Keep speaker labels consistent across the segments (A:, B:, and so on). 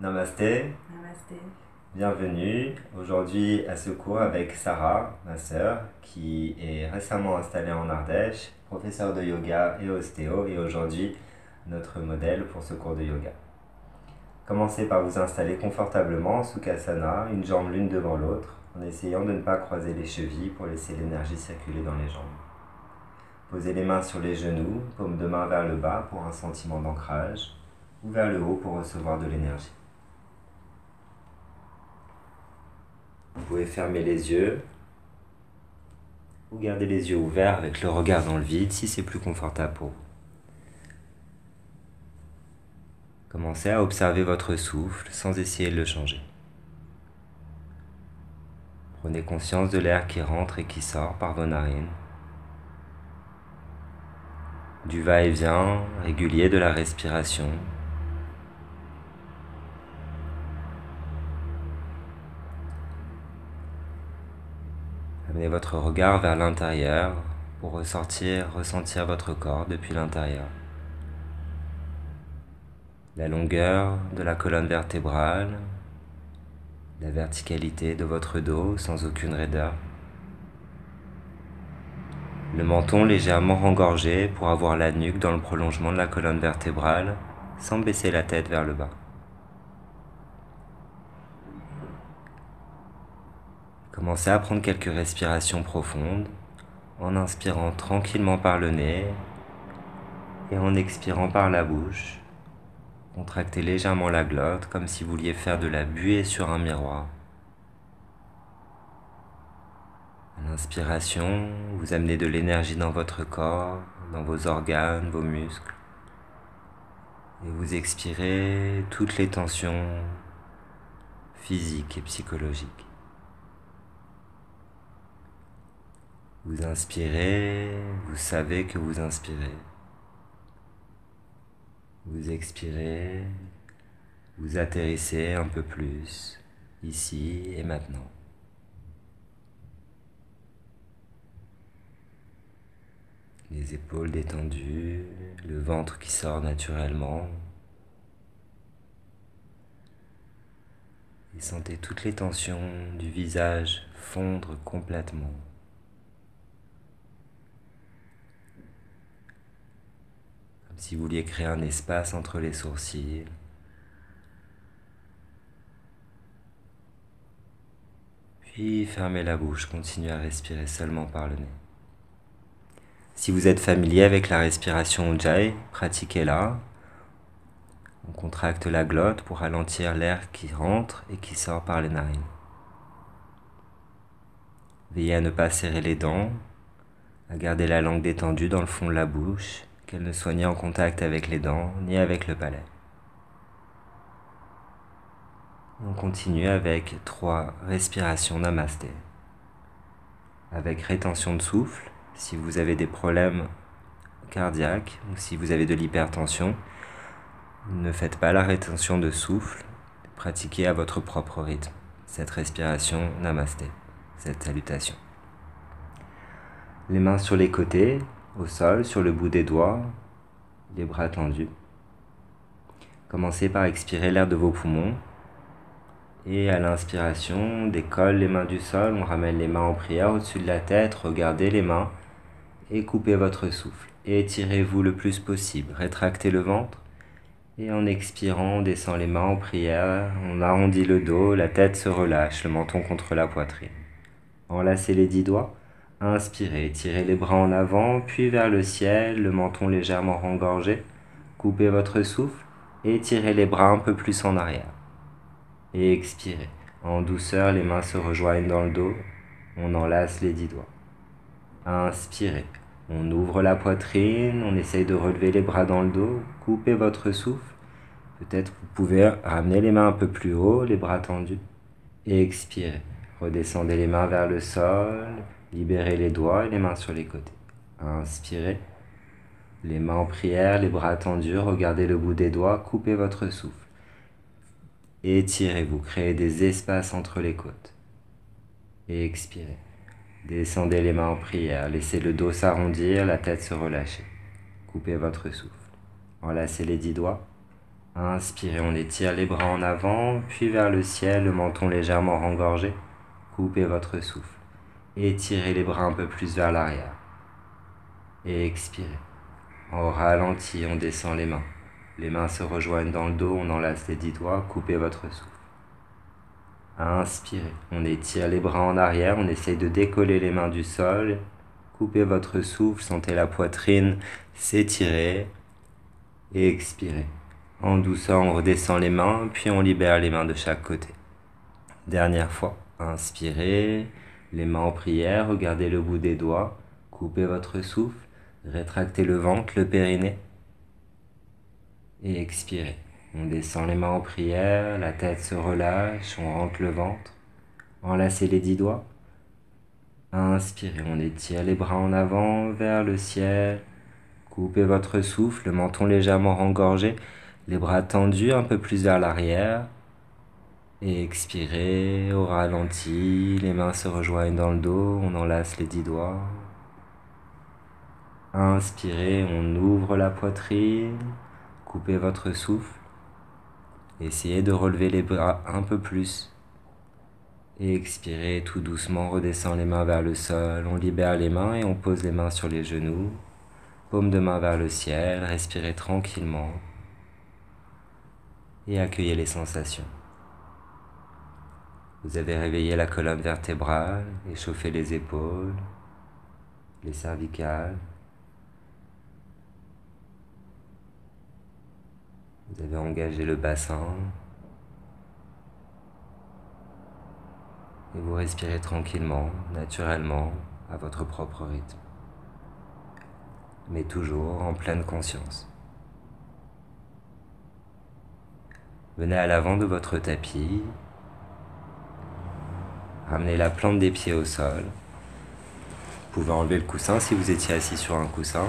A: Namasté,
B: Namasté.
A: bienvenue. Aujourd'hui à ce cours avec Sarah, ma sœur, qui est récemment installée en Ardèche, professeure de yoga et ostéo, et aujourd'hui notre modèle pour ce cours de yoga. Commencez par vous installer confortablement en Sukhasana, une jambe l'une devant l'autre, en essayant de ne pas croiser les chevilles pour laisser l'énergie circuler dans les jambes. Posez les mains sur les genoux, paume de main vers le bas pour un sentiment d'ancrage, ou vers le haut pour recevoir de l'énergie. Vous pouvez fermer les yeux ou garder les yeux ouverts avec le regard dans le vide si c'est plus confortable pour vous. Commencez à observer votre souffle sans essayer de le changer. Prenez conscience de l'air qui rentre et qui sort par vos narines, du va-et-vient régulier de la respiration. Amenez votre regard vers l'intérieur pour ressentir votre corps depuis l'intérieur. La longueur de la colonne vertébrale, la verticalité de votre dos sans aucune raideur. Le menton légèrement rengorgé pour avoir la nuque dans le prolongement de la colonne vertébrale sans baisser la tête vers le bas. Commencez à prendre quelques respirations profondes en inspirant tranquillement par le nez et en expirant par la bouche. Contractez légèrement la glotte comme si vous vouliez faire de la buée sur un miroir. À l'inspiration, vous amenez de l'énergie dans votre corps, dans vos organes, vos muscles. Et vous expirez toutes les tensions physiques et psychologiques. Vous inspirez, vous savez que vous inspirez. Vous expirez, vous atterrissez un peu plus, ici et maintenant. Les épaules détendues, le ventre qui sort naturellement. Et sentez toutes les tensions du visage fondre complètement. Comme si vous vouliez créer un espace entre les sourcils. Puis fermez la bouche, continuez à respirer seulement par le nez. Si vous êtes familier avec la respiration Ujjayi, pratiquez-la. On contracte la glotte pour ralentir l'air qui rentre et qui sort par les narines. Veillez à ne pas serrer les dents, à garder la langue détendue dans le fond de la bouche, qu'elle ne soit ni en contact avec les dents, ni avec le palais. On continue avec 3 respirations Namasté. Avec rétention de souffle, si vous avez des problèmes cardiaques ou si vous avez de l'hypertension, ne faites pas la rétention de souffle, pratiquez à votre propre rythme cette respiration Namasté, cette salutation. Les mains sur les côtés, au sol, sur le bout des doigts, les bras tendus. Commencez par expirer l'air de vos poumons. Et à l'inspiration, on décolle les mains du sol, on ramène les mains en prière au-dessus de la tête, regardez les mains et coupez votre souffle. Et étirez-vous le plus possible, rétractez le ventre et en expirant, on descend les mains en prière, on arrondit le dos, la tête se relâche, le menton contre la poitrine. Enlacez les 10 doigts, inspirez, tirez les bras en avant, puis vers le ciel, le menton légèrement rengorgé, coupez votre souffle et tirez les bras un peu plus en arrière. Et expirez. En douceur, les mains se rejoignent dans le dos. On enlace les 10 doigts. Inspirez. On ouvre la poitrine. On essaye de relever les bras dans le dos. Coupez votre souffle. Peut-être vous pouvez ramener les mains un peu plus haut, les bras tendus. Et expirez. Redescendez les mains vers le sol. Libérez les doigts et les mains sur les côtés. Inspirez. Les mains en prière, les bras tendus. Regardez le bout des doigts. Coupez votre souffle. Étirez-vous, créez des espaces entre les côtes. Et expirez. Descendez les mains en prière, laissez le dos s'arrondir, la tête se relâcher. Coupez votre souffle. Enlacez les 10 doigts. Inspirez, on étire les bras en avant, puis vers le ciel, le menton légèrement rengorgé. Coupez votre souffle. Étirez les bras un peu plus vers l'arrière. Et expirez. Au ralenti, on descend les mains. Les mains se rejoignent dans le dos, on enlace les 10 doigts, coupez votre souffle. Inspirez, on étire les bras en arrière, on essaye de décoller les mains du sol. Coupez votre souffle, sentez la poitrine s'étirer. Et expirez. En douceur, on redescend les mains, puis on libère les mains de chaque côté. Dernière fois, inspirez, les mains en prière, regardez le bout des doigts, coupez votre souffle, rétractez le ventre, le périnée. Et expirez. On descend les mains en prière, la tête se relâche, on rentre le ventre. Enlacez les 10 doigts. Inspirez, on étire les bras en avant vers le ciel. Coupez votre souffle, le menton légèrement rengorgé, les bras tendus un peu plus vers l'arrière. Et expirez au ralenti, les mains se rejoignent dans le dos, on enlace les 10 doigts. Inspirez, on ouvre la poitrine, coupez votre souffle. Essayez de relever les bras un peu plus. Et expirez tout doucement, redescend les mains vers le sol, on libère les mains et on pose les mains sur les genoux. Paume de main vers le ciel, respirez tranquillement. Et accueillez les sensations. Vous avez réveillé la colonne vertébrale, échauffé les épaules, les cervicales. Vous avez engagé le bassin. Et vous respirez tranquillement, naturellement, à votre propre rythme. Mais toujours en pleine conscience. Venez à l'avant de votre tapis. Ramenez la plante des pieds au sol. Vous pouvez enlever le coussin si vous étiez assis sur un coussin.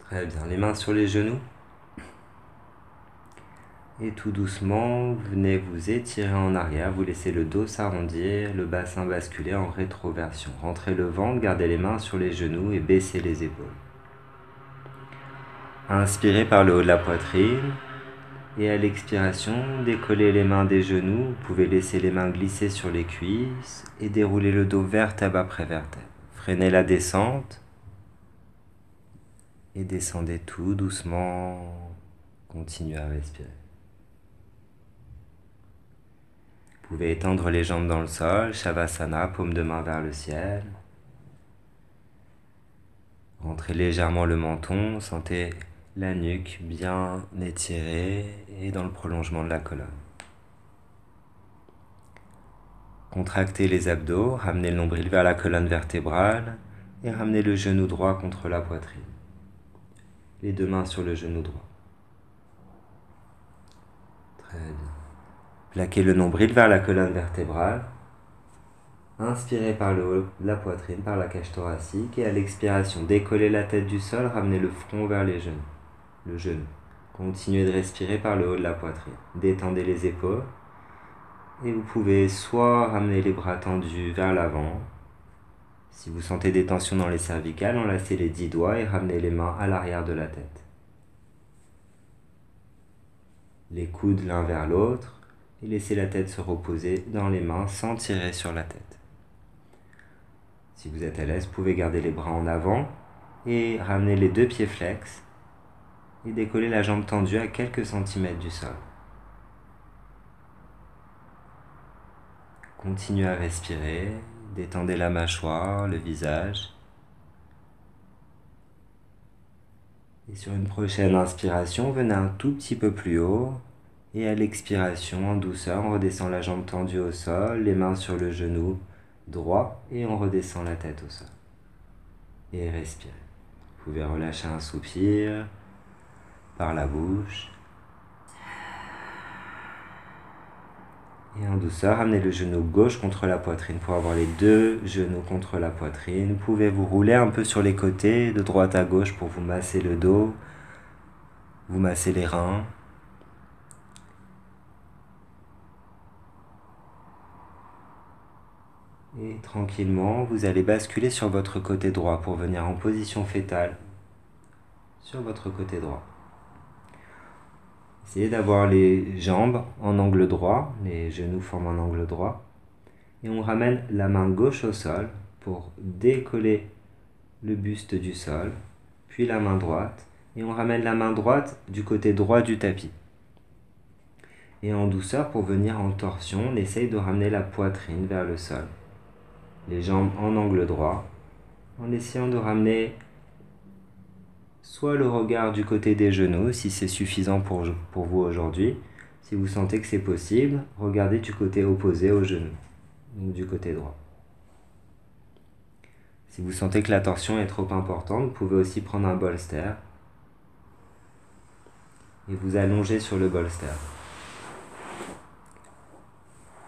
A: Très bien, les mains sur les genoux. Et tout doucement, vous venez vous étirer en arrière, vous laissez le dos s'arrondir, le bassin basculer en rétroversion. Rentrez le ventre, gardez les mains sur les genoux et baissez les épaules. Inspirez par le haut de la poitrine. Et à l'expiration, décollez les mains des genoux. Vous pouvez laisser les mains glisser sur les cuisses et dérouler le dos vertèbre après vertèbre. Freinez la descente et descendez tout doucement. Continuez à respirer. Vous pouvez étendre les jambes dans le sol, Shavasana, paume de main vers le ciel. Rentrez légèrement le menton, sentez la nuque bien étirée et dans le prolongement de la colonne. Contractez les abdos, ramenez le nombril vers la colonne vertébrale et ramenez le genou droit contre la poitrine. Les deux mains sur le genou droit. Très bien. Plaquez le nombril vers la colonne vertébrale. Inspirez par le haut de la poitrine, par la cage thoracique et à l'expiration, décollez la tête du sol, ramenez le front vers les genoux. Le genou. Continuez de respirer par le haut de la poitrine. Détendez les épaules. Et vous pouvez soit ramener les bras tendus vers l'avant. Si vous sentez des tensions dans les cervicales, enlacez les 10 doigts et ramenez les mains à l'arrière de la tête. Les coudes l'un vers l'autre et laissez la tête se reposer dans les mains sans tirer sur la tête. Si vous êtes à l'aise, vous pouvez garder les bras en avant et ramener les deux pieds flex et décoller la jambe tendue à quelques centimètres du sol. Continuez à respirer, détendez la mâchoire, le visage. Et sur une prochaine inspiration, venez un tout petit peu plus haut. Et à l'expiration, en douceur, on redescend la jambe tendue au sol, les mains sur le genou droit et on redescend la tête au sol. Et respirez. Vous pouvez relâcher un soupir par la bouche. Et en douceur, ramenez le genou gauche contre la poitrine pour avoir les deux genoux contre la poitrine. Vous pouvez vous rouler un peu sur les côtés, de droite à gauche pour vous masser le dos, vous masser les reins. Et tranquillement, vous allez basculer sur votre côté droit pour venir en position fétale sur votre côté droit. Essayez d'avoir les jambes en angle droit, les genoux forment un angle droit. Et on ramène la main gauche au sol pour décoller le buste du sol, puis la main droite. Et on ramène la main droite du côté droit du tapis. Et en douceur, pour venir en torsion, on essaye de ramener la poitrine vers le sol. Les jambes en angle droit, en essayant de ramener soit le regard du côté des genoux, si c'est suffisant pour vous aujourd'hui. Si vous sentez que c'est possible, regardez du côté opposé aux genoux, donc du côté droit. Si vous sentez que la torsion est trop importante, vous pouvez aussi prendre un bolster et vous allonger sur le bolster.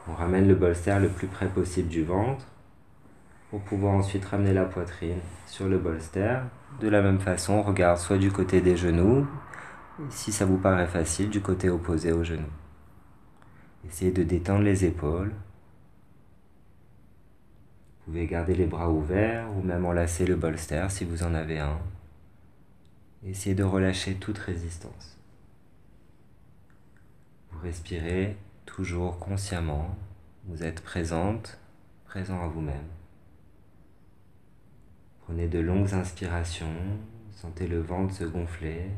A: On ramène le bolster le plus près possible du ventre pour pouvoir ensuite ramener la poitrine sur le bolster. De la même façon, on regarde soit du côté des genoux, si ça vous paraît facile, du côté opposé aux genoux. Essayez de détendre les épaules. Vous pouvez garder les bras ouverts ou même enlacer le bolster si vous en avez un. Essayez de relâcher toute résistance. Vous respirez toujours consciemment. Vous êtes présent à vous-même. Prenez de longues inspirations, sentez le ventre se gonfler.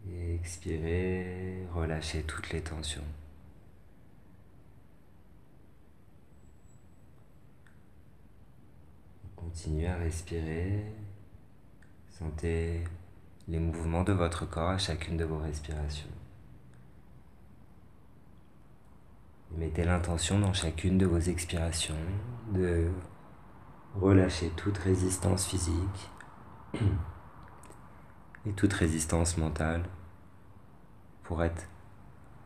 A: Et expirez, relâchez toutes les tensions. Continuez à respirer. Sentez les mouvements de votre corps à chacune de vos respirations. Et mettez l'intention dans chacune de vos expirations de relâcher toute résistance physique et toute résistance mentale pour être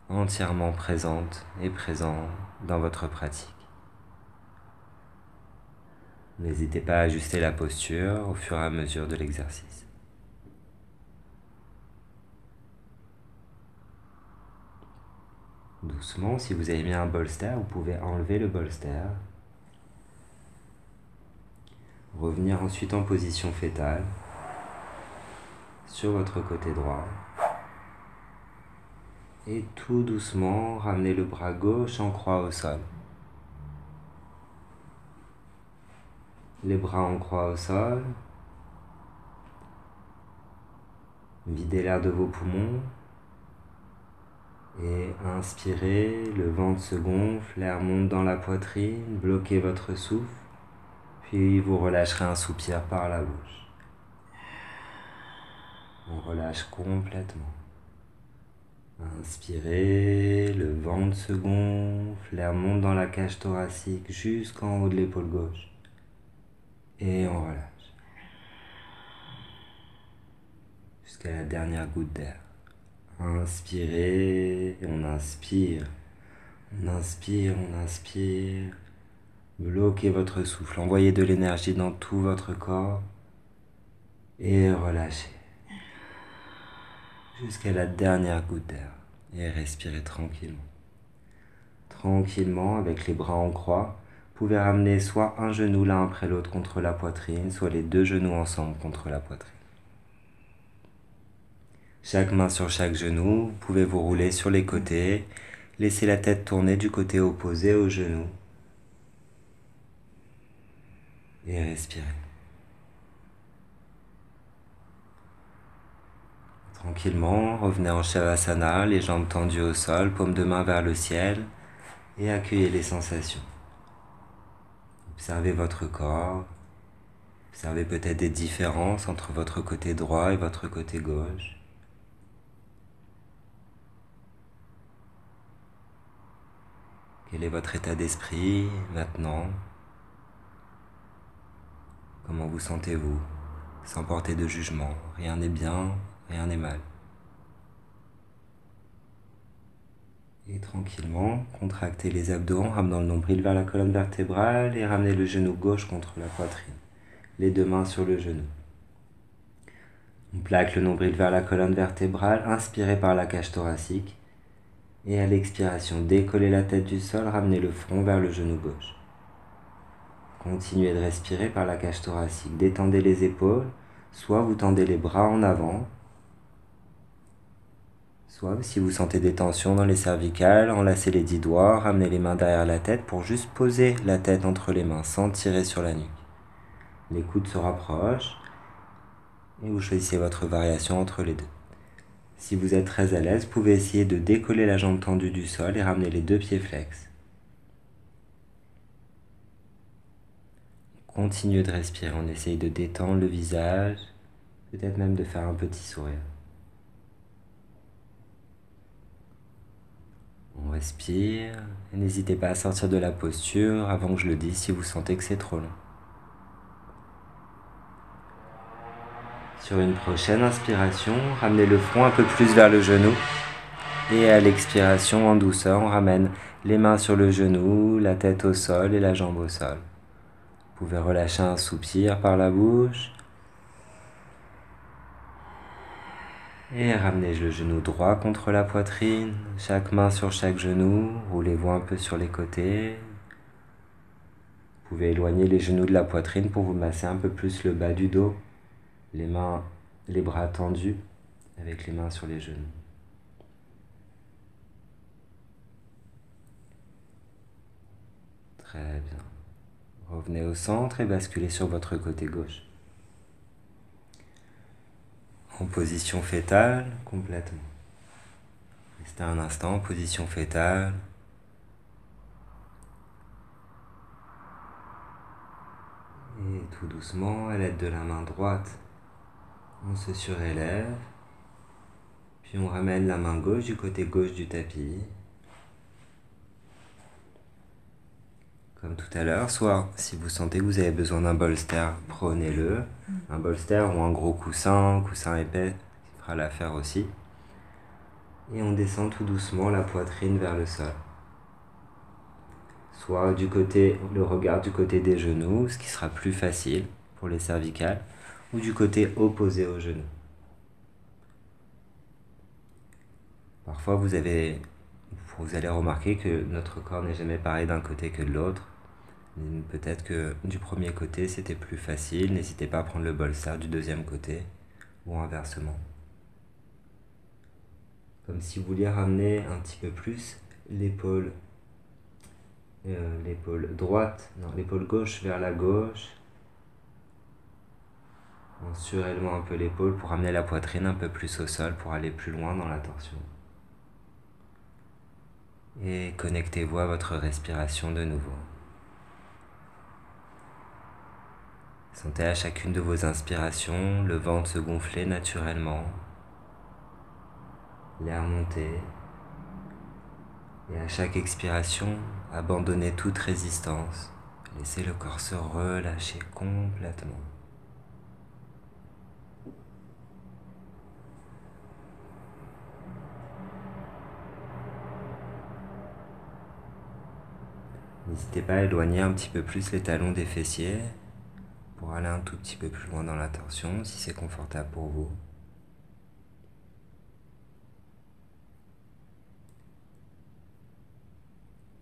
A: entièrement présente et présent dans votre pratique. N'hésitez pas à ajuster la posture au fur et à mesure de l'exercice. Doucement, si vous avez mis un bolster, vous pouvez enlever le bolster. Revenir ensuite en position fétale sur votre côté droit. Et tout doucement, ramener le bras gauche en croix au sol. Les bras en croix au sol. Videz l'air de vos poumons. Et inspirez, le ventre se gonfle, l'air monte dans la poitrine, bloquez votre souffle, puis vous relâcherez un soupir par la bouche. On relâche complètement. Inspirez, le ventre se gonfle, l'air monte dans la cage thoracique jusqu'en haut de l'épaule gauche. Et on relâche. Jusqu'à la dernière goutte d'air. Inspirez, on inspire. On inspire, on inspire. Bloquez votre souffle, envoyez de l'énergie dans tout votre corps. Et relâchez. Jusqu'à la dernière goutte d'air. Et respirez tranquillement. Tranquillement, avec les bras en croix, vous pouvez ramener soit un genou l'un après l'autre contre la poitrine, soit les deux genoux ensemble contre la poitrine. Chaque main sur chaque genou, vous pouvez vous rouler sur les côtés, laissez la tête tourner du côté opposé au genou. Et respirez. Tranquillement, revenez en Shavasana, les jambes tendues au sol, paume de main vers le ciel et accueillez les sensations. Observez votre corps, observez peut-être des différences entre votre côté droit et votre côté gauche. Quel est votre état d'esprit maintenant? Comment vous sentez-vous? Sans porter de jugement, rien n'est bien, rien n'est mal. Et tranquillement, contractez les abdos en ramenant le nombril vers la colonne vertébrale et ramenez le genou gauche contre la poitrine. Les deux mains sur le genou. On plaque le nombril vers la colonne vertébrale, inspirez par la cage thoracique. Et à l'expiration, décollez la tête du sol, ramenez le front vers le genou gauche. Continuez de respirer par la cage thoracique. Détendez les épaules, soit vous tendez les bras en avant, soit si vous sentez des tensions dans les cervicales, enlacez les 10 doigts, ramenez les mains derrière la tête pour juste poser la tête entre les mains sans tirer sur la nuque. Les coudes se rapprochent et vous choisissez votre variation entre les deux. Si vous êtes très à l'aise, vous pouvez essayer de décoller la jambe tendue du sol et ramener les deux pieds flex. Continuez de respirer, on essaye de détendre le visage, peut-être même de faire un petit sourire. On respire, et n'hésitez pas à sortir de la posture avant que je le dise si vous sentez que c'est trop long. Sur une prochaine inspiration, ramenez le front un peu plus vers le genou. Et à l'expiration, en douceur, on ramène les mains sur le genou, la tête au sol et la jambe au sol. Vous pouvez relâcher un soupir par la bouche. Et ramenez le genou droit contre la poitrine, chaque main sur chaque genou, roulez-vous un peu sur les côtés. Vous pouvez éloigner les genoux de la poitrine pour vous masser un peu plus le bas du dos, les bras tendus avec les mains sur les genoux. Très bien. Revenez au centre et basculez sur votre côté gauche. En position fétale, complètement. Restez un instant en position fétale. Et tout doucement, à l'aide de la main droite, on se surélève. Puis on ramène la main gauche du côté gauche du tapis. Comme tout à l'heure, soit si vous sentez que vous avez besoin d'un bolster, prenez-le. Un bolster ou un gros coussin épais, qui fera l'affaire aussi. Et on descend tout doucement la poitrine vers le sol. Soit le regard du côté des genoux, ce qui sera plus facile pour les cervicales, ou du côté opposé aux genoux. Parfois vous allez remarquer que notre corps n'est jamais pareil d'un côté que de l'autre. Peut-être que du premier côté c'était plus facile, n'hésitez pas à prendre le bolster du deuxième côté, ou inversement. Comme si vous vouliez ramener un petit peu plus l'épaule l'épaule gauche vers la gauche, en surélevant un peu l'épaule pour ramener la poitrine un peu plus au sol pour aller plus loin dans la torsion. Et connectez-vous à votre respiration de nouveau. Sentez à chacune de vos inspirations le ventre se gonfler naturellement, l'air monter, et à chaque expiration, abandonnez toute résistance. Laissez le corps se relâcher complètement. N'hésitez pas à éloigner un petit peu plus les talons des fessiers pour aller un tout petit peu plus loin dans la torsion si c'est confortable pour vous.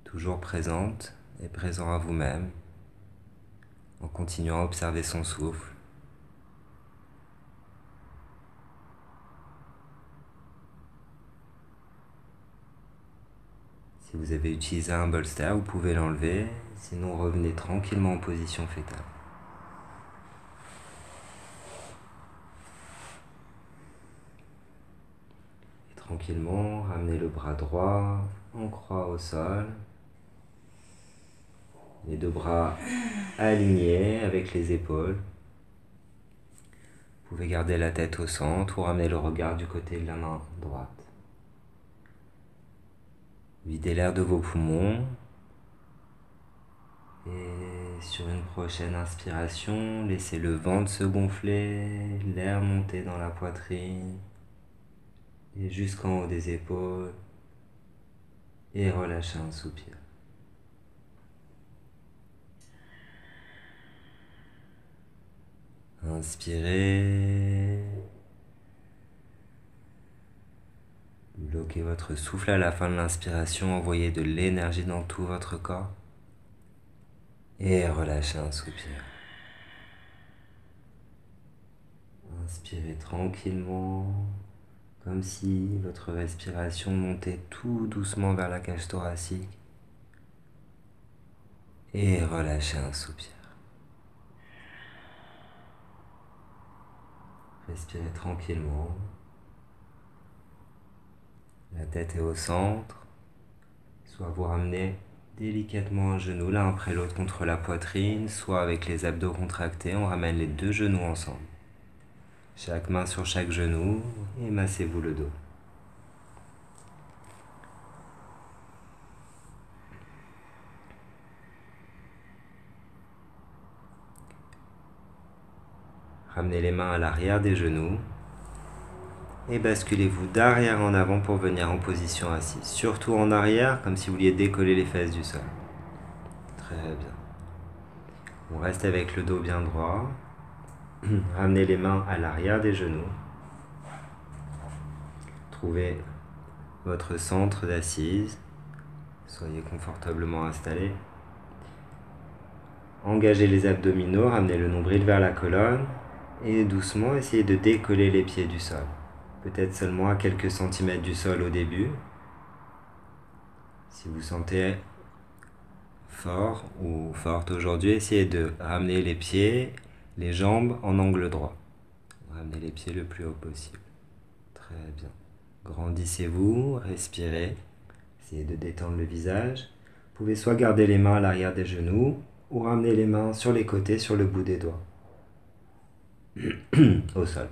A: Toujours présente et présent à vous-même en continuant à observer son souffle. Si vous avez utilisé un bolster, vous pouvez l'enlever, sinon revenez tranquillement en position fétale. Et tranquillement, ramenez le bras droit en croix au sol. Les deux bras alignés avec les épaules. Vous pouvez garder la tête au centre ou ramener le regard du côté de la main droite. Videz l'air de vos poumons. Et sur une prochaine inspiration, laissez le ventre se gonfler, l'air monter dans la poitrine et jusqu'en haut des épaules. Et relâchez un soupir. Inspirez. Bloquez votre souffle à la fin de l'inspiration, envoyez de l'énergie dans tout votre corps et relâchez un soupir. Inspirez tranquillement, comme si votre respiration montait tout doucement vers la cage thoracique et relâchez un soupir. Respirez tranquillement. La tête est au centre. Soit vous ramenez délicatement un genou l'un après l'autre contre la poitrine, soit avec les abdos contractés, on ramène les deux genoux ensemble. Chaque main sur chaque genou et massez-vous le dos. Ramenez les mains à l'arrière des genoux et basculez-vous d'arrière en avant pour venir en position assise. Surtout en arrière, comme si vous vouliez décoller les fesses du sol. Très bien. On reste avec le dos bien droit. Ramenez les mains à l'arrière des genoux. Trouvez votre centre d'assise. Soyez confortablement installé. Engagez les abdominaux, ramenez le nombril vers la colonne et doucement essayez de décoller les pieds du sol. Peut-être seulement à quelques centimètres du sol au début. Si vous sentez fort ou forte aujourd'hui, essayez de ramener les pieds, les jambes en angle droit. Ramenez les pieds le plus haut possible. Très bien. Grandissez-vous, respirez. Essayez de détendre le visage. Vous pouvez soit garder les mains à l'arrière des genoux ou ramener les mains sur les côtés, sur le bout des doigts. Au sol.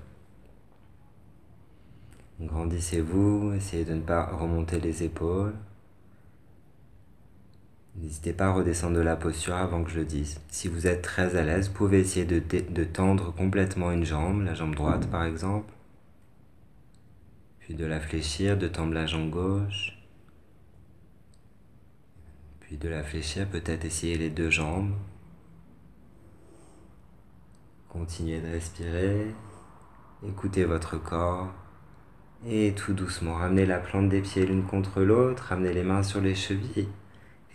A: Grandissez-vous, essayez de ne pas remonter les épaules. N'hésitez pas à redescendre de la posture avant que je le dise. Si vous êtes très à l'aise, vous pouvez essayer de tendre complètement une jambe, la jambe droite par exemple, puis de la fléchir, de tendre la jambe gauche, puis de la fléchir, peut-être essayer les deux jambes. Continuez de respirer, écoutez votre corps. Et tout doucement, ramenez la plante des pieds l'une contre l'autre, ramenez les mains sur les chevilles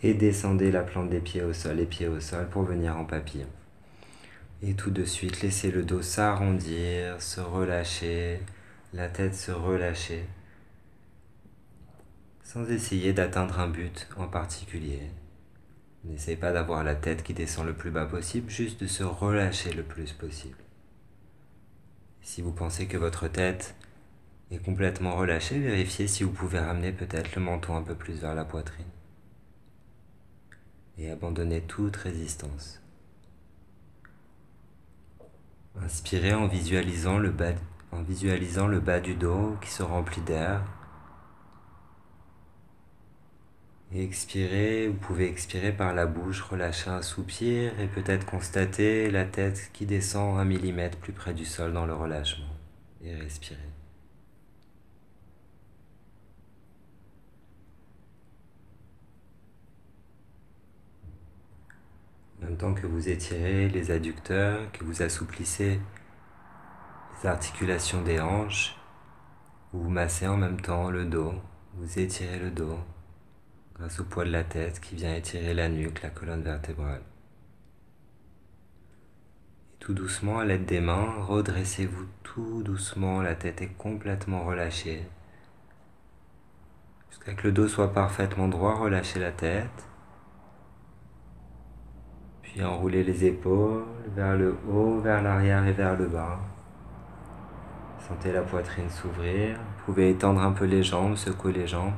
A: et descendez la plante des pieds au sol, les pieds au sol pour venir en papillon. Et tout de suite, laissez le dos s'arrondir, se relâcher, la tête se relâcher, sans essayer d'atteindre un but en particulier. N'essayez pas d'avoir la tête qui descend le plus bas possible, juste de se relâcher le plus possible. Si vous pensez que votre tête est complètement relâchée, vérifiez si vous pouvez ramener peut-être le menton un peu plus vers la poitrine. Et abandonnez toute résistance. Inspirez en visualisant le bas du dos qui se remplit d'air. Et expirez, vous pouvez expirer par la bouche, relâcher un soupir et peut-être constater la tête qui descend 1 millimètre plus près du sol dans le relâchement. Et respirez. En même temps que vous étirez les adducteurs, que vous assouplissez les articulations des hanches, vous massez en même temps le dos, vous étirez le dos grâce au poids de la tête qui vient étirer la nuque, la colonne vertébrale. Et tout doucement, à l'aide des mains, redressez-vous tout doucement, la tête est complètement relâchée. Jusqu'à que le dos soit parfaitement droit, relâchez la tête. Puis enroulez les épaules vers le haut, vers l'arrière et vers le bas. Sentez la poitrine s'ouvrir. Vous pouvez étendre un peu les jambes, secouer les jambes.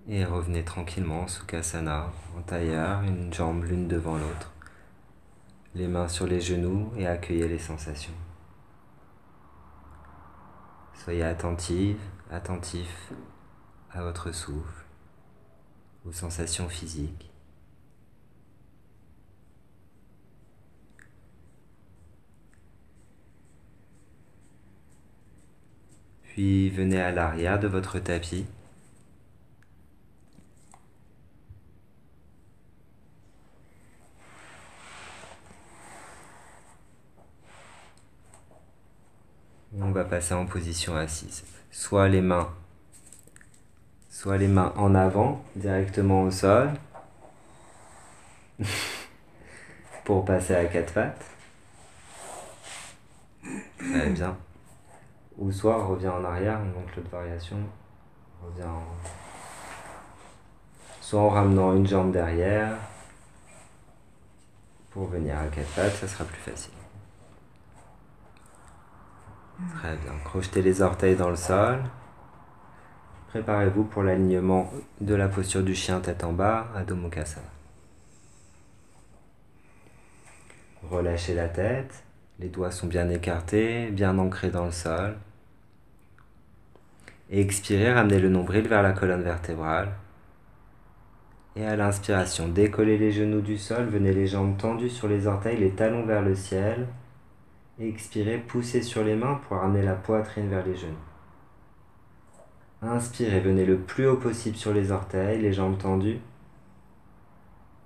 A: Et revenez tranquillement en Sukhasana, en tailleur, une jambe l'une devant l'autre. Les mains sur les genoux et accueillez les sensations. Soyez attentif à votre souffle, aux sensations physiques. Puis venez à l'arrière de votre tapis. On va passer en position assise. Soit les mains en avant, directement au sol, pour passer à quatre pattes. Très bien. Ou soit on revient en arrière, donc l'autre variation, soit en ramenant une jambe derrière, pour venir à quatre pattes, ça sera plus facile. Très bien. Crochetez les orteils dans le sol. Préparez-vous pour l'alignement de la posture du chien tête en bas, Adho Mukha. Relâchez la tête. Les doigts sont bien écartés, bien ancrés dans le sol. Et expirez, ramenez le nombril vers la colonne vertébrale. Et à l'inspiration, décollez les genoux du sol, venez les jambes tendues sur les orteils, les talons vers le ciel. Expirez, poussez sur les mains pour ramener la poitrine vers les genoux. Inspirez, venez le plus haut possible sur les orteils, les jambes tendues.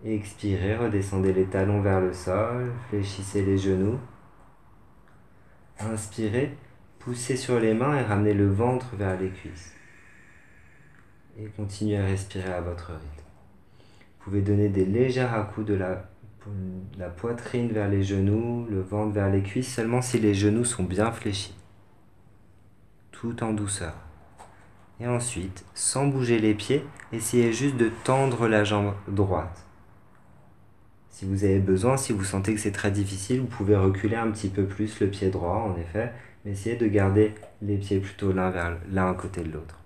A: Expirez, redescendez les talons vers le sol, fléchissez les genoux. Inspirez, poussez sur les mains et ramenez le ventre vers les cuisses. Et continuez à respirer à votre rythme. Vous pouvez donner des légers à-coups de la poitrine vers les genoux, le ventre vers les cuisses, seulement si les genoux sont bien fléchis. Tout en douceur. Et ensuite, sans bouger les pieds, essayez juste de tendre la jambe droite. Si vous avez besoin, si vous sentez que c'est très difficile, vous pouvez reculer un petit peu plus le pied droit, en effet, mais essayez de garder les pieds plutôt l'un à côté de l'autre.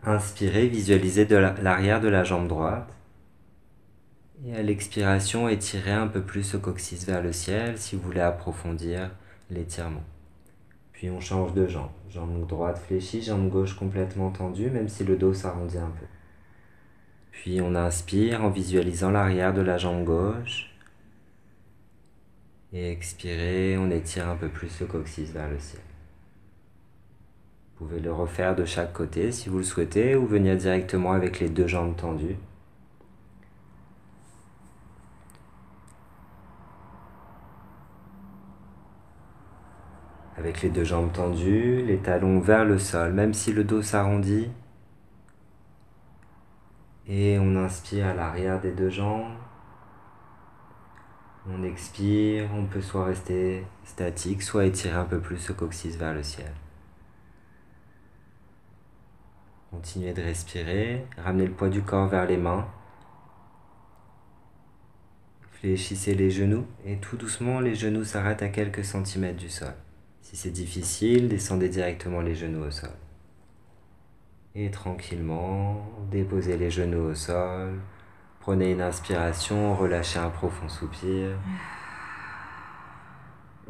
A: Inspirez, visualisez l'arrière de la jambe droite. Et à l'expiration, étirez un peu plus le coccyx vers le ciel si vous voulez approfondir l'étirement. Puis on change de jambe. Jambe droite fléchie, jambe gauche complètement tendue, même si le dos s'arrondit un peu. Puis on inspire en visualisant l'arrière de la jambe gauche. Et expirez, on étire un peu plus le coccyx vers le ciel. Vous pouvez le refaire de chaque côté si vous le souhaitez, ou venir directement avec les deux jambes tendues. Avec les deux jambes tendues, les talons vers le sol, même si le dos s'arrondit. Et on inspire à l'arrière des deux jambes. On expire, on peut soit rester statique, soit étirer un peu plus le coccyx vers le ciel. Continuez de respirer, ramenez le poids du corps vers les mains. Fléchissez les genoux et tout doucement les genoux s'arrêtent à quelques centimètres du sol. Si c'est difficile, descendez directement les genoux au sol. Et tranquillement, déposez les genoux au sol. Prenez une inspiration, relâchez un profond soupir.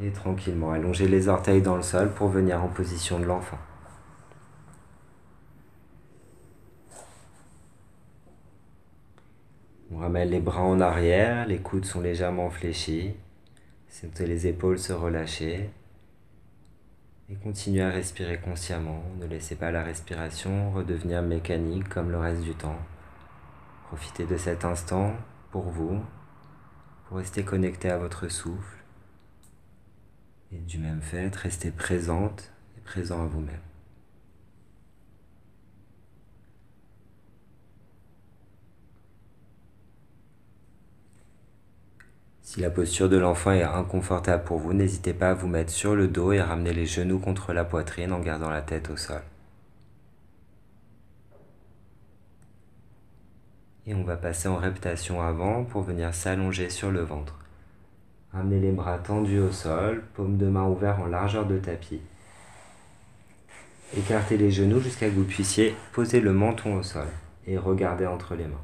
A: Et tranquillement, allongez les orteils dans le sol pour venir en position de l'enfant. On ramène les bras en arrière, les coudes sont légèrement fléchis. Sentez les épaules se relâcher. Et continuez à respirer consciemment. Ne laissez pas la respiration redevenir mécanique comme le reste du temps. Profitez de cet instant pour vous, pour rester connecté à votre souffle. Et du même fait, restez présente et présent à vous-même. Si la posture de l'enfant est inconfortable pour vous, n'hésitez pas à vous mettre sur le dos et à ramener les genoux contre la poitrine en gardant la tête au sol. Et on va passer en reptation avant pour venir s'allonger sur le ventre. Ramenez les bras tendus au sol, paume de main ouverte en largeur de tapis. Écartez les genoux jusqu'à ce que vous puissiez poser le menton au sol et regarder entre les mains.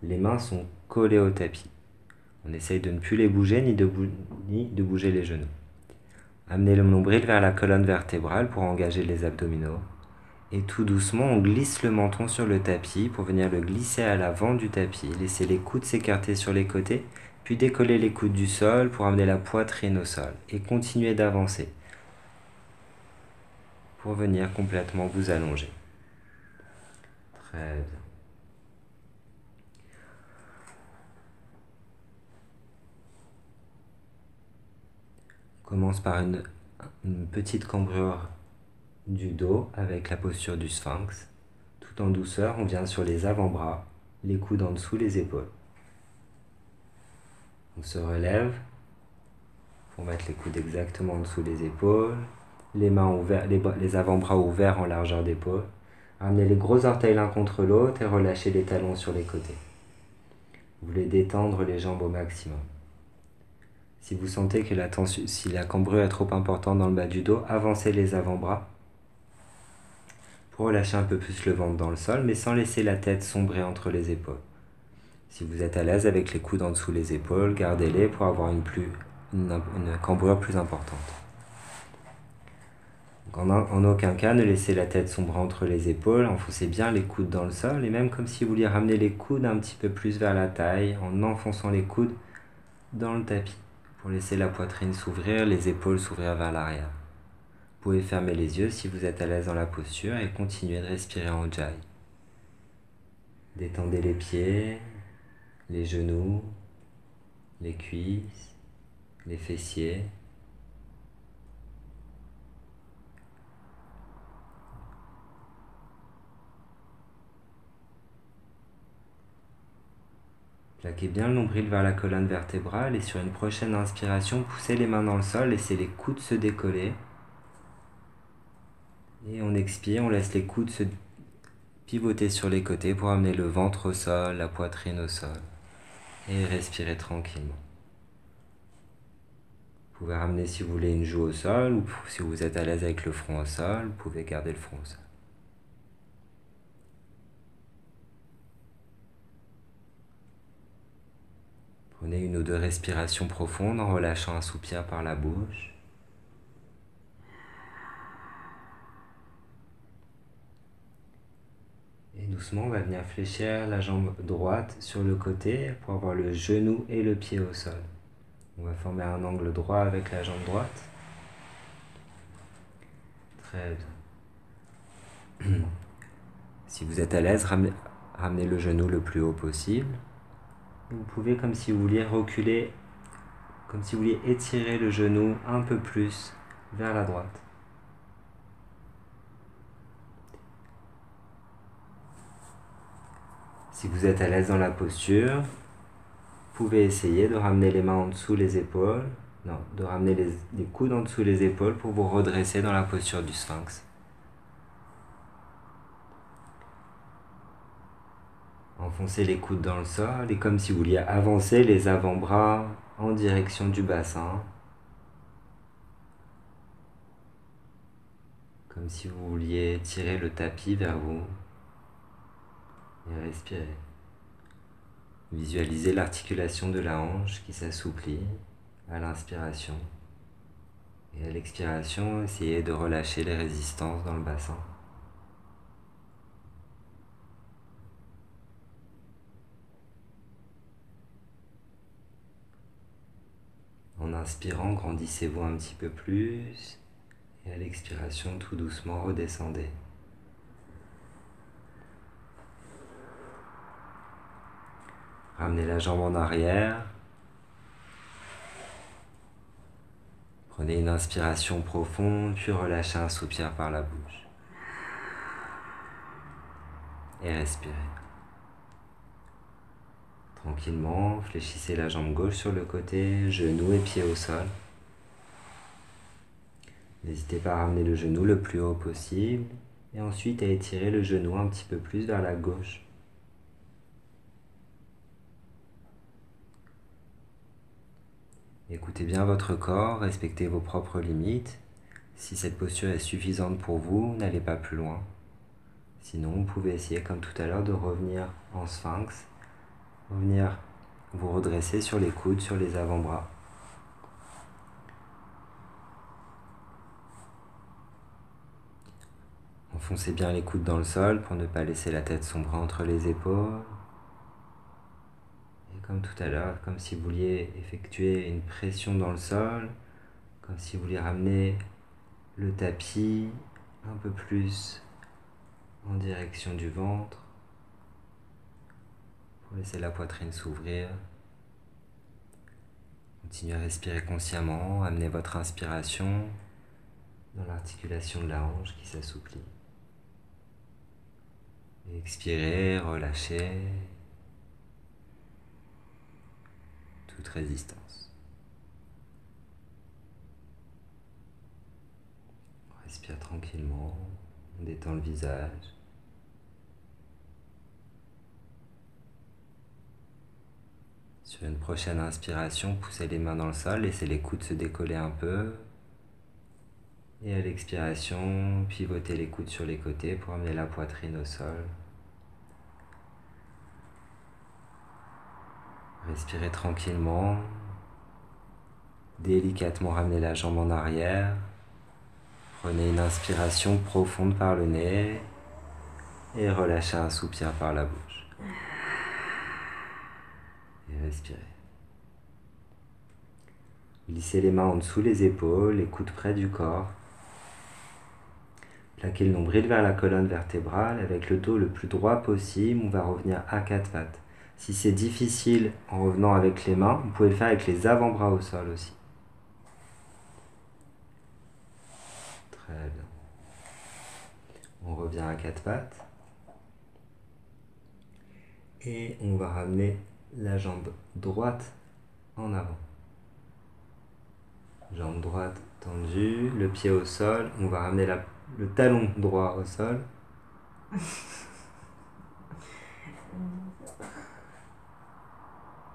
A: Les mains sont collées au tapis. On essaye de ne plus les bouger ni de bouger les genoux. Amenez le nombril vers la colonne vertébrale pour engager les abdominaux. Et tout doucement, on glisse le menton sur le tapis pour venir le glisser à l'avant du tapis. Laissez les coudes s'écarter sur les côtés, puis décoller les coudes du sol pour amener la poitrine au sol. Et continuez d'avancer pour venir complètement vous allonger. Très bien. On commence par une une petite cambrure du dos avec la posture du sphinx. Tout en douceur, on vient sur les avant-bras, les coudes en dessous, les épaules. On se relève pour mettre les coudes exactement en dessous des épaules, les mains ouvertes, les avant-bras ouverts en largeur d'épaule. Ramenez les gros orteils l'un contre l'autre et relâchez les talons sur les côtés. Vous voulez détendre les jambes au maximum. Si vous sentez que si la cambrure est trop importante dans le bas du dos, avancez les avant-bras pour relâcher un peu plus le ventre dans le sol, mais sans laisser la tête sombrer entre les épaules. Si vous êtes à l'aise avec les coudes en dessous les épaules, gardez-les pour avoir une cambrure plus importante. Donc en aucun cas, ne laissez la tête sombrer entre les épaules, enfoncez bien les coudes dans le sol, et même comme si vous vouliez ramener les coudes un petit peu plus vers la taille, en enfonçant les coudes dans le tapis, pour laisser la poitrine s'ouvrir, les épaules s'ouvrir vers l'arrière. Vous pouvez fermer les yeux si vous êtes à l'aise dans la posture et continuer de respirer en Ujjayi. Détendez les pieds, les genoux, les cuisses, les fessiers. Plaquez bien le nombril vers la colonne vertébrale et sur une prochaine inspiration, poussez les mains dans le sol, laissez les coudes se décoller. Et on expire, on laisse les coudes se pivoter sur les côtés pour amener le ventre au sol, la poitrine au sol. Et respirez tranquillement. Vous pouvez ramener si vous voulez une joue au sol ou si vous êtes à l'aise avec le front au sol, vous pouvez garder le front au sol. Prenez une ou deux respirations profondes en relâchant un soupir par la bouche. Et doucement, on va venir fléchir la jambe droite sur le côté pour avoir le genou et le pied au sol. On va former un angle droit avec la jambe droite. Très bien. Si vous êtes à l'aise, ramenez le genou le plus haut possible. Vous pouvez, comme si vous vouliez reculer, comme si vous vouliez étirer le genou un peu plus vers la droite. Si vous êtes à l'aise dans la posture, vous pouvez essayer de ramener les mains en dessous les épaules, de ramener les coudes en dessous les épaules pour vous redresser dans la posture du sphinx. Enfoncez les coudes dans le sol et comme si vous vouliez avancer les avant-bras en direction du bassin. Comme si vous vouliez tirer le tapis vers vous. Et respirez. Visualisez l'articulation de la hanche qui s'assouplit à l'inspiration. Et à l'expiration, essayez de relâcher les résistances dans le bassin. En inspirant, grandissez-vous un petit peu plus. Et à l'expiration, tout doucement, redescendez. Ramenez la jambe en arrière. Prenez une inspiration profonde, puis relâchez un soupir par la bouche. Et respirez. Tranquillement, fléchissez la jambe gauche sur le côté, genou et pied au sol. N'hésitez pas à ramener le genou le plus haut possible et ensuite à étirer le genou un petit peu plus vers la gauche. Écoutez bien votre corps, respectez vos propres limites. Si cette posture est suffisante pour vous, n'allez pas plus loin. Sinon, vous pouvez essayer comme tout à l'heure de revenir en sphinx, revenir vous redresser sur les coudes, sur les avant-bras. Enfoncez bien les coudes dans le sol pour ne pas laisser la tête sombrer entre les épaules. Et comme tout à l'heure, comme si vous vouliez effectuer une pression dans le sol, comme si vous vouliez ramener le tapis un peu plus en direction du ventre pour laisser la poitrine s'ouvrir. Continuez à respirer consciemment, amenez votre inspiration dans l'articulation de la hanche qui s'assouplit. Et expirez, relâchez toute résistance. On respire tranquillement, on détend le visage. Sur une prochaine inspiration, poussez les mains dans le sol, laissez les coudes se décoller un peu. Et à l'expiration, pivotez les coudes sur les côtés pour amener la poitrine au sol. Respirez tranquillement. Délicatement ramenez la jambe en arrière. Prenez une inspiration profonde par le nez et relâchez un soupir par la bouche. Et respirez. Glissez les mains en dessous les épaules, les coudes près du corps. Plaquez le nombril vers la colonne vertébrale avec le dos le plus droit possible. On va revenir à quatre pattes. Si c'est difficile en revenant avec les mains, vous pouvez le faire avec les avant-bras au sol aussi. Très bien. On revient à quatre pattes. Et on va ramener la jambe droite en avant. Jambe droite tendue, le pied au sol. On va ramener le talon droit au sol.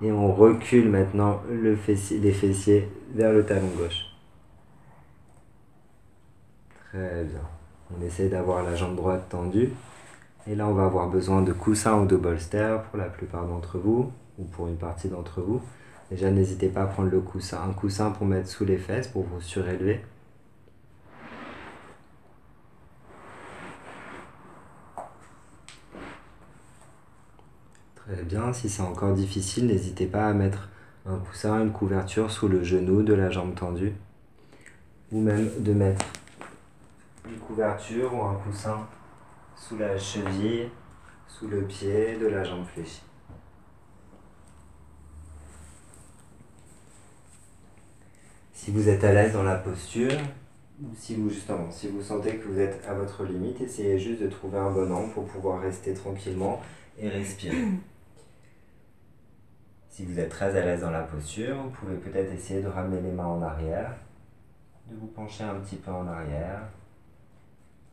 A: Et on recule maintenant les fessiers vers le talon gauche. Très bien. On essaie d'avoir la jambe droite tendue. Et là, on va avoir besoin de coussins ou de bolsters pour la plupart d'entre vous, ou pour une partie d'entre vous. Déjà, n'hésitez pas à prendre un coussin pour mettre sous les fesses, pour vous surélever. Très bien, si c'est encore difficile, n'hésitez pas à mettre un coussin, une couverture sous le genou de la jambe tendue. Ou même de mettre une couverture ou un coussin sous la cheville, sous le pied de la jambe fléchie. Si vous êtes à l'aise dans la posture, ou si vous sentez que vous êtes à votre limite, essayez juste de trouver un bon angle pour pouvoir rester tranquillement et respirer. Si vous êtes très à l'aise dans la posture, vous pouvez peut-être essayer de ramener les mains en arrière, de vous pencher un petit peu en arrière,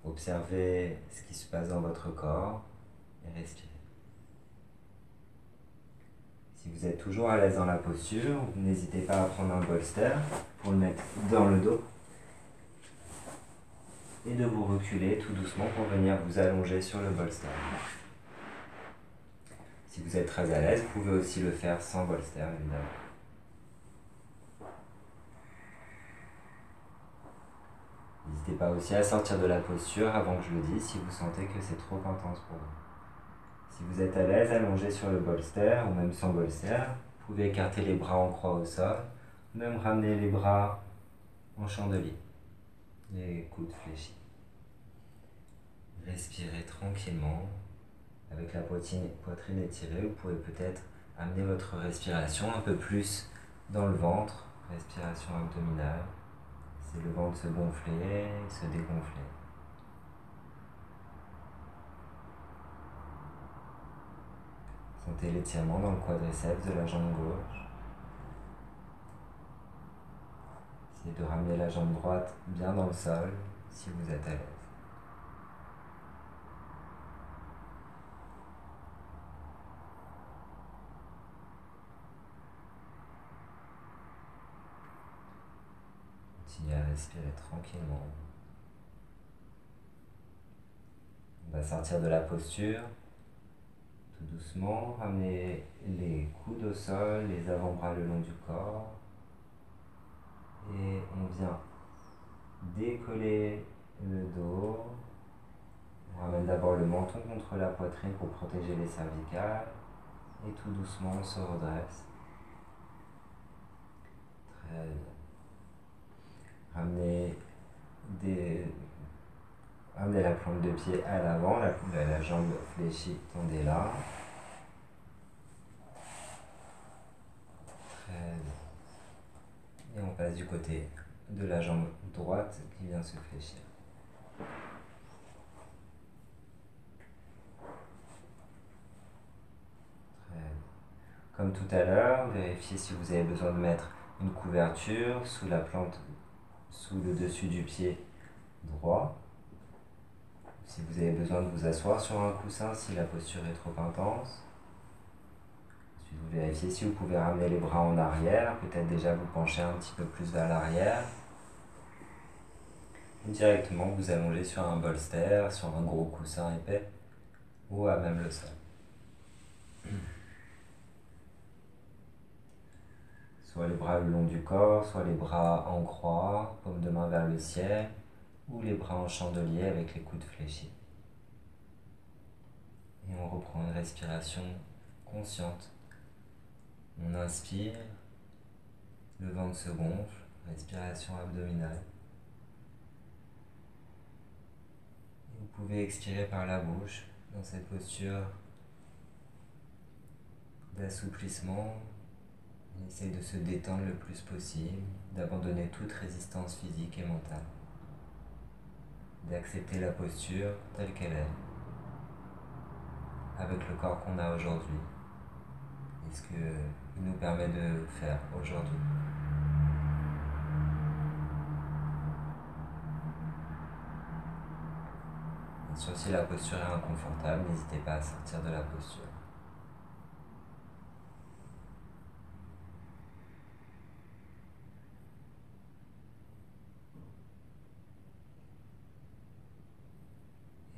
A: observez ce qui se passe dans votre corps et respirez. Si vous êtes toujours à l'aise dans la posture, n'hésitez pas à prendre un bolster pour le mettre dans le dos et de vous reculer tout doucement pour venir vous allonger sur le bolster. Si vous êtes très à l'aise, vous pouvez aussi le faire sans bolster, évidemment. N'hésitez pas aussi à sortir de la posture avant que je le dise si vous sentez que c'est trop intense pour vous. Si vous êtes à l'aise, allongez sur le bolster ou même sans bolster. Vous pouvez écarter les bras en croix au sol, même ramener les bras en chandelier, les coudes fléchis. Respirez tranquillement. Avec la poitrine étirée, vous pouvez peut-être amener votre respiration un peu plus dans le ventre, respiration abdominale. C'est le ventre se gonfler, se dégonfler. Sentez l'étirement dans le quadriceps de la jambe gauche. Essayez de ramener la jambe droite bien dans le sol si vous êtes à l'aise. Continuez à respirer tranquillement. On va sortir de la posture. Tout doucement, ramenez les coudes au sol, les avant-bras le long du corps. Et on vient décoller le dos. On ramène d'abord le menton contre la poitrine pour protéger les cervicales. Et tout doucement, on se redresse. Très bien. Ramenez la plante de pied à l'avant, la jambe fléchie, tendez-la. Très bien. Et on passe du côté de la jambe droite qui vient se fléchir. Comme tout à l'heure, vérifiez si vous avez besoin de mettre une couverture sous la plante, sous le dessus du pied droit. Si vous avez besoin de vous asseoir sur un coussin, si la posture est trop intense. Ensuite, vous vérifiez si vous pouvez ramener les bras en arrière, peut-être déjà vous pencher un petit peu plus vers l'arrière. Directement vous allongez sur un bolster, sur un gros coussin épais ou à même le sol. Soit les bras le long du corps, soit les bras en croix, paume de main vers le ciel, ou les bras en chandelier avec les coudes fléchis. Et on reprend une respiration consciente. On inspire, le ventre se gonfle, respiration abdominale. Et vous pouvez expirer par la bouche dans cette posture d'assouplissement. On essaye de se détendre le plus possible, d'abandonner toute résistance physique et mentale, d'accepter la posture telle qu'elle est, avec le corps qu'on a aujourd'hui, et ce qu'il nous permet de faire aujourd'hui. Bien sûr, si la posture est inconfortable, n'hésitez pas à sortir de la posture.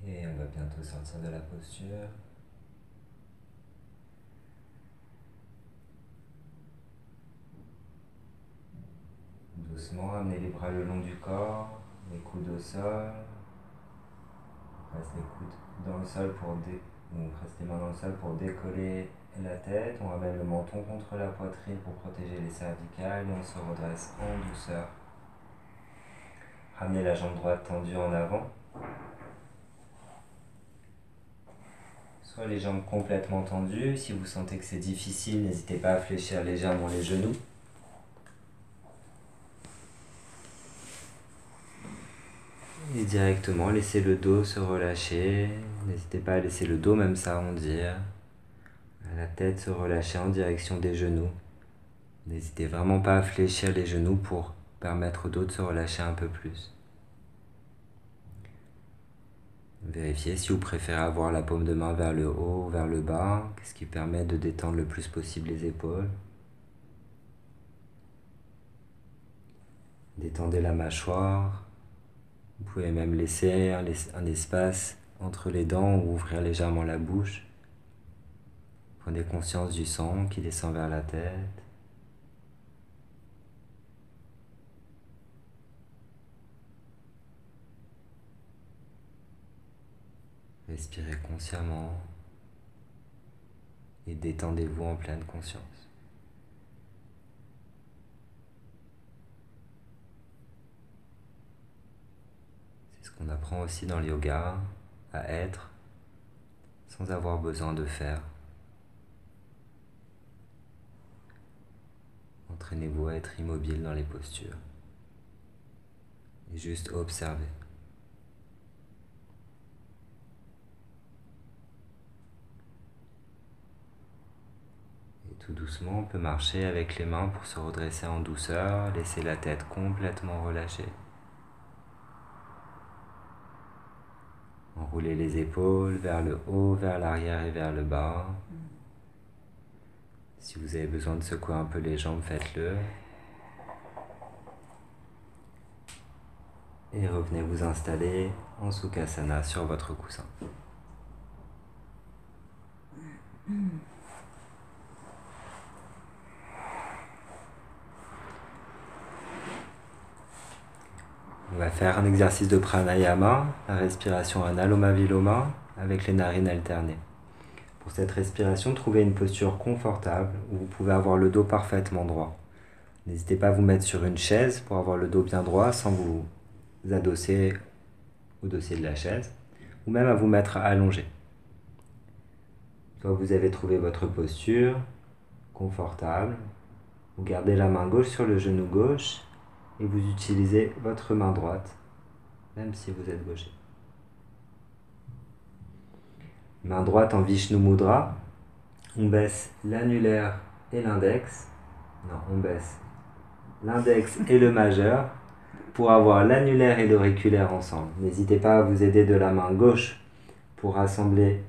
A: Et on va bientôt sortir de la posture. Doucement, amenez les bras le long du corps, les coudes au sol. On presse les coudes dans le sol on presse les mains dans le sol pour décoller la tête. On ramène le menton contre la poitrine pour protéger les cervicales et on se redresse en douceur. Ramenez la jambe droite tendue en avant. Soit les jambes complètement tendues. Si vous sentez que c'est difficile, n'hésitez pas à fléchir légèrement les genoux. Et directement, laissez le dos se relâcher. N'hésitez pas à laisser le dos même s'arrondir. La tête se relâcher en direction des genoux. N'hésitez vraiment pas à fléchir les genoux pour permettre au dos de se relâcher un peu plus. Vérifiez si vous préférez avoir la paume de main vers le haut ou vers le bas, ce qui permet de détendre le plus possible les épaules. Détendez la mâchoire. Vous pouvez même laisser un espace entre les dents ou ouvrir légèrement la bouche. Prenez conscience du sang qui descend vers la tête. Respirez consciemment et détendez-vous en pleine conscience. C'est ce qu'on apprend aussi dans le yoga, à être sans avoir besoin de faire. Entraînez-vous à être immobile dans les postures et juste observer. Tout doucement, on peut marcher avec les mains pour se redresser en douceur, laisser la tête complètement relâchée. Enroulez les épaules vers le haut, vers l'arrière et vers le bas. Si vous avez besoin de secouer un peu les jambes, faites-le. Et revenez vous installer en Sukhasana sur votre coussin. On va faire un exercice de pranayama, la respiration Anuloma Viloma avec les narines alternées. Pour cette respiration, trouvez une posture confortable où vous pouvez avoir le dos parfaitement droit. N'hésitez pas à vous mettre sur une chaise pour avoir le dos bien droit sans vous adosser au dossier de la chaise ou même à vous mettre allongé. Soit vous avez trouvé votre posture confortable, vous gardez la main gauche sur le genou gauche et vous utilisez votre main droite, même si vous êtes gaucher. Main droite en Vishnu Mudra, on baisse l'annulaire et l'index. Non, on baisse l'index et le majeur pour avoir l'annulaire et l'auriculaire ensemble. N'hésitez pas à vous aider de la main gauche pour rassembler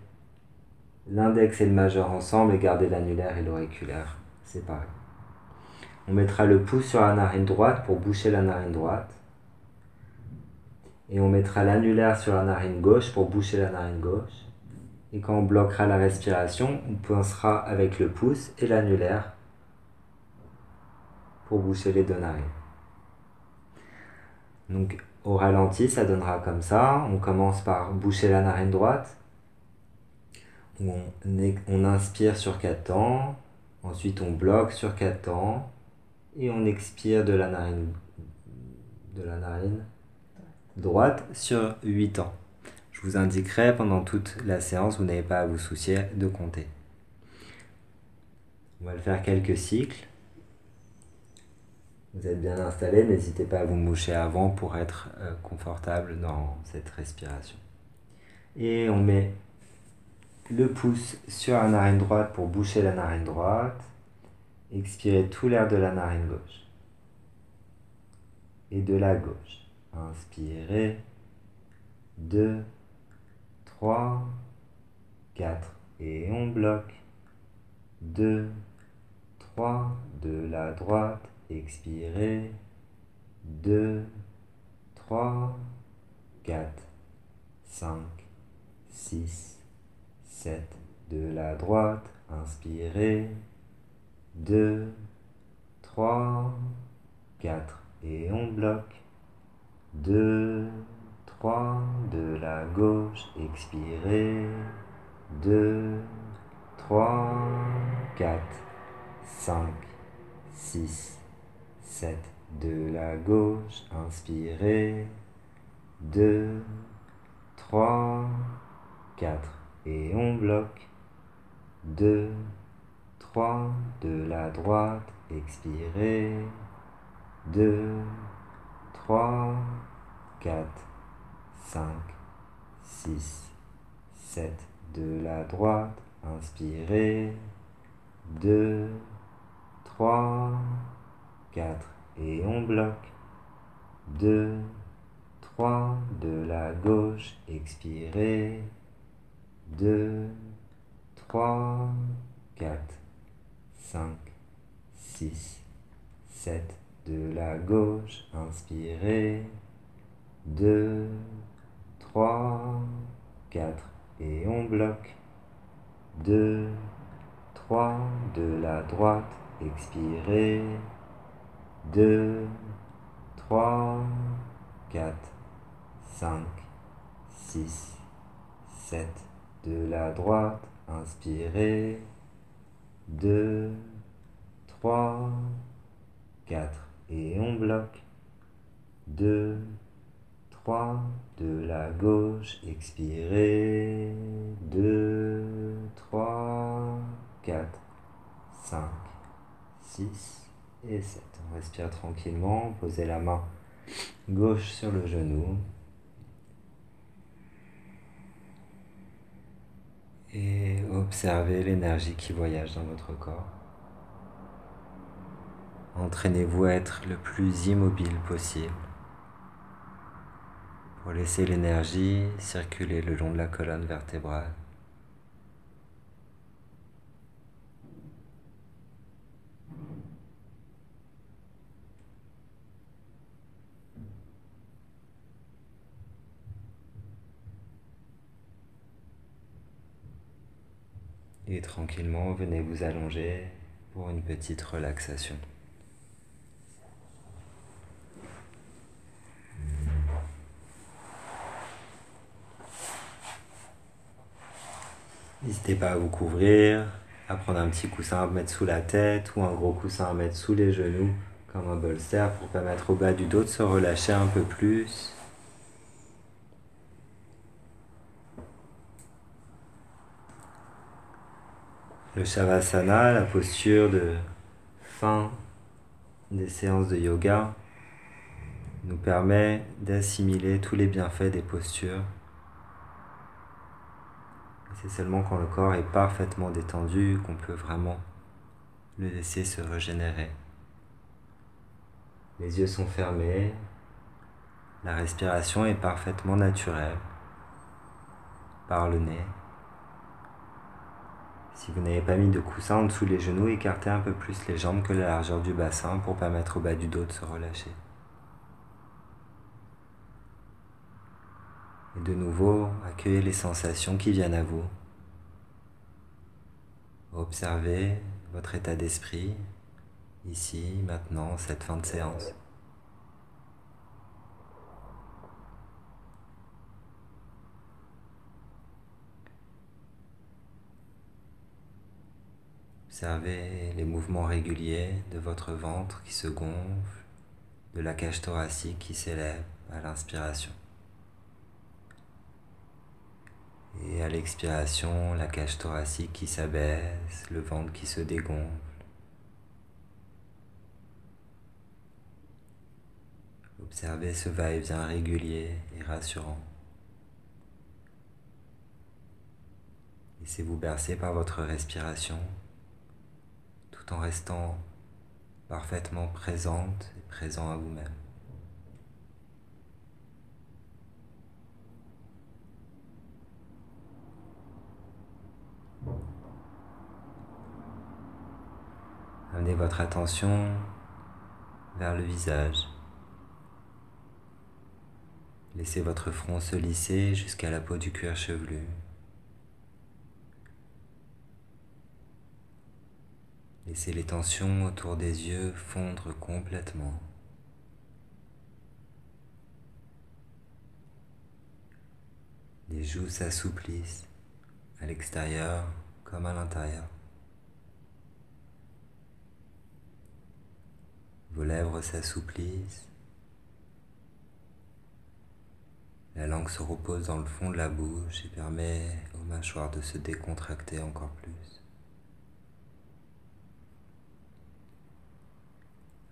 A: l'index et le majeur ensemble et garder l'annulaire et l'auriculaire séparés. On mettra le pouce sur la narine droite pour boucher la narine droite. Et on mettra l'annulaire sur la narine gauche pour boucher la narine gauche. Et quand on bloquera la respiration, on pincera avec le pouce et l'annulaire pour boucher les deux narines. Donc au ralenti, ça donnera comme ça. On commence par boucher la narine droite. On inspire sur 4 temps. Ensuite, on bloque sur 4 temps. Et on expire de la narine droite sur 8 temps. Je vous indiquerai pendant toute la séance, vous n'avez pas à vous soucier de compter. On va le faire quelques cycles. Vous êtes bien installé, n'hésitez pas à vous moucher avant pour être confortable dans cette respiration. Et on met le pouce sur la narine droite pour boucher la narine droite. Expirez tout l'air de la narine gauche. Et de la gauche. Inspirez. 2, 3, 4. Et on bloque. 2, 3. De la droite. Expirez. 2, 3, 4, 5, 6, 7. De la droite. Inspirez. 2, 3, 4. Et on bloque. 2, 3. De la gauche. Expirez. 2, 3, 4, 5, 6, 7. De la gauche. Inspirez. 2, 3, 4. Et on bloque. 2, 3. De la droite. Expirez. 2, 3, 4, 5, 6, 7. De la droite. Inspirez. 2, 3, 4. Et on bloque. 2, 3. De la gauche. Expirez. 2, 3, 4, 5, 6, 7. De la gauche. Inspirez. 2, 3, 4. Et on bloque. 2, 3. De la droite. Expirez. 2, 3, 4, 5, 6, 7. De la droite. Inspirez. 2, 3, 4. Et on bloque. 2, 3. De la gauche. Expirez. 2, 3, 4, 5, 6 et 7. On respire tranquillement. Posez la main gauche sur le genou. Et observez l'énergie qui voyage dans votre corps. Entraînez-vous à être le plus immobile possible pour laisser l'énergie circuler le long de la colonne vertébrale. Et tranquillement, venez vous allonger pour une petite relaxation. N'hésitez pas à vous couvrir, à prendre un petit coussin à mettre sous la tête ou un gros coussin à mettre sous les genoux, comme un bolster, pour permettre au bas du dos de se relâcher un peu plus. Le Shavasana, la posture de fin des séances de yoga, nous permet d'assimiler tous les bienfaits des postures. C'est seulement quand le corps est parfaitement détendu qu'on peut vraiment le laisser se régénérer. Les yeux sont fermés, la respiration est parfaitement naturelle par le nez. Si vous n'avez pas mis de coussin en dessous les genoux, écartez un peu plus les jambes que la largeur du bassin pour permettre au bas du dos de se relâcher. Et de nouveau, accueillez les sensations qui viennent à vous. Observez votre état d'esprit, ici, maintenant, cette fin de séance. Observez les mouvements réguliers de votre ventre qui se gonfle, de la cage thoracique qui s'élève à l'inspiration. Et à l'expiration, la cage thoracique qui s'abaisse, le ventre qui se dégonfle. Observez ce va-et-vient régulier et rassurant. Laissez-vous bercer par votre respiration, tout en restant parfaitement présente et présent à vous-même. Amenez votre attention vers le visage. Laissez votre front se lisser jusqu'à la peau du cuir chevelu. Laissez les tensions autour des yeux fondre complètement. Les joues s'assouplissent à l'extérieur comme à l'intérieur. Vos lèvres s'assouplissent. La langue se repose dans le fond de la bouche et permet aux mâchoires de se décontracter encore plus.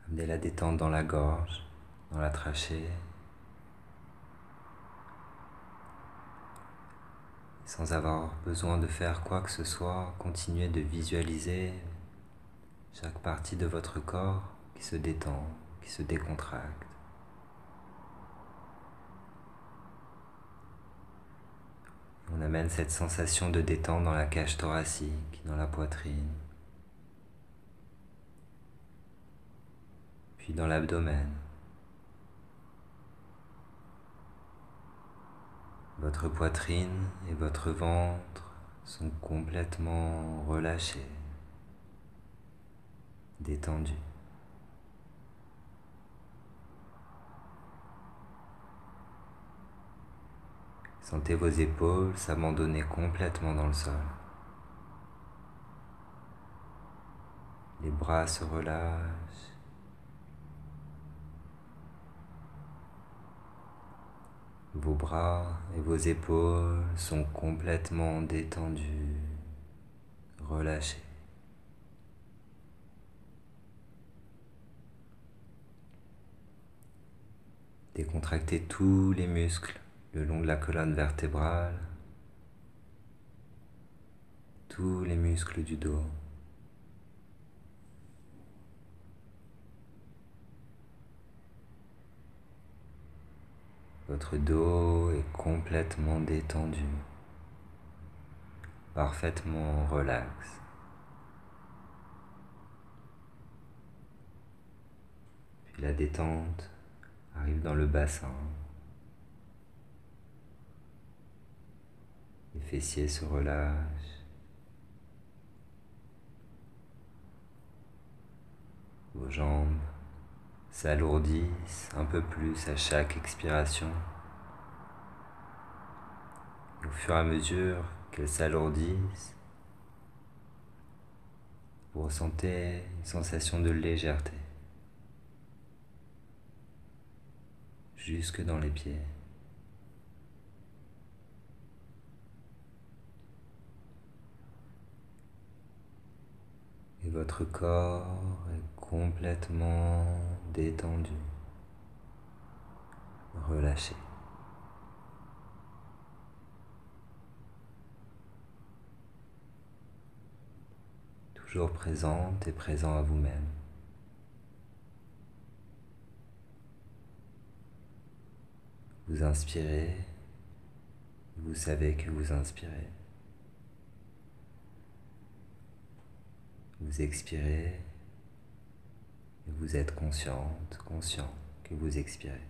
A: Amenez la détente dans la gorge, dans la trachée. Sans avoir besoin de faire quoi que ce soit, continuez de visualiser chaque partie de votre corps qui se détend, qui se décontracte. On amène cette sensation de détente dans la cage thoracique, dans la poitrine, puis dans l'abdomen. Votre poitrine et votre ventre sont complètement relâchés, détendus. Sentez vos épaules s'abandonner complètement dans le sol. Les bras se relâchent. Vos bras et vos épaules sont complètement détendus, relâchés. Décontractez tous les muscles le long de la colonne vertébrale, tous les muscles du dos. Votre dos est complètement détendu, parfaitement relax. Puis la détente arrive dans le bassin. Les fessiers se relâchent. Vos jambes s'alourdissent un peu plus à chaque expiration. Et au fur et à mesure qu'elles s'alourdissent, vous ressentez une sensation de légèreté jusque dans les pieds. Et votre corps est complètement détendu. relâchez. Toujours présente et présent à vous-même. Vous inspirez, vous savez que vous inspirez. Vous expirez, et vous êtes consciente, conscient que vous expirez.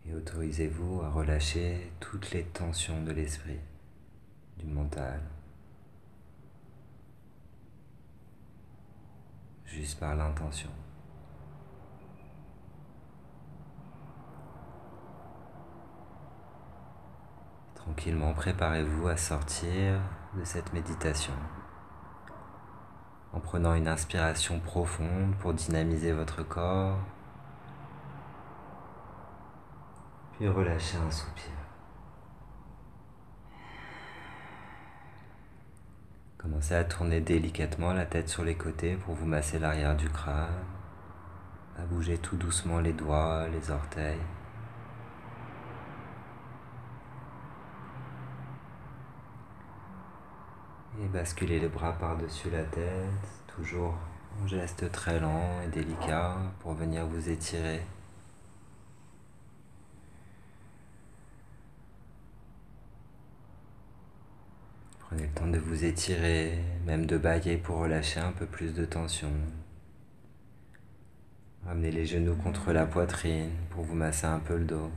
A: Et autorisez-vous à relâcher toutes les tensions de l'esprit, du mental, juste par l'intention. Tranquillement, préparez-vous à sortir de cette méditation en prenant une inspiration profonde pour dynamiser votre corps, puis relâchez un soupir. Commencez à tourner délicatement la tête sur les côtés pour vous masser l'arrière du crâne, à bouger tout doucement les doigts, les orteils. Et basculez les bras par-dessus la tête, toujours en geste très lent et délicat pour venir vous étirer. Prenez le temps de vous étirer, même de bâiller pour relâcher un peu plus de tension. Ramenez les genoux contre la poitrine pour vous masser un peu le dos.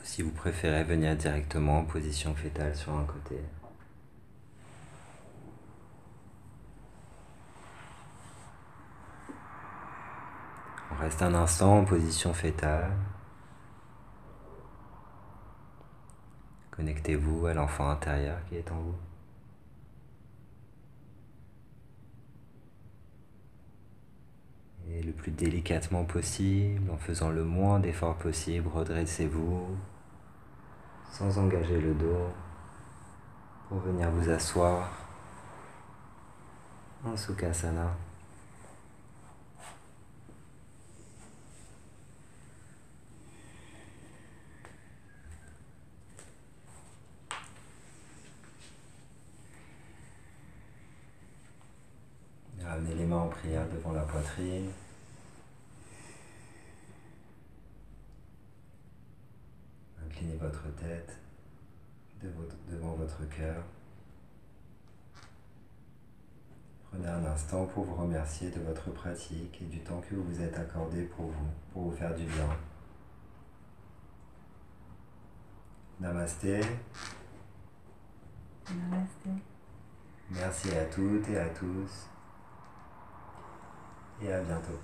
A: Si vous préférez, venir directement en position fétale sur un côté. On reste un instant en position fétale. Connectez-vous à l'enfant intérieur qui est en vous. Et le plus délicatement possible, en faisant le moins d'efforts possible, redressez-vous sans engager le dos pour venir vous asseoir en Sukhasana. Ramenez les mains en prière devant la poitrine. Inclinez votre tête devant votre cœur. Prenez un instant pour vous remercier de votre pratique et du temps que vous vous êtes accordé pour vous faire du bien. Namasté.
B: Namasté.
A: Merci à toutes et à tous. Et à bientôt.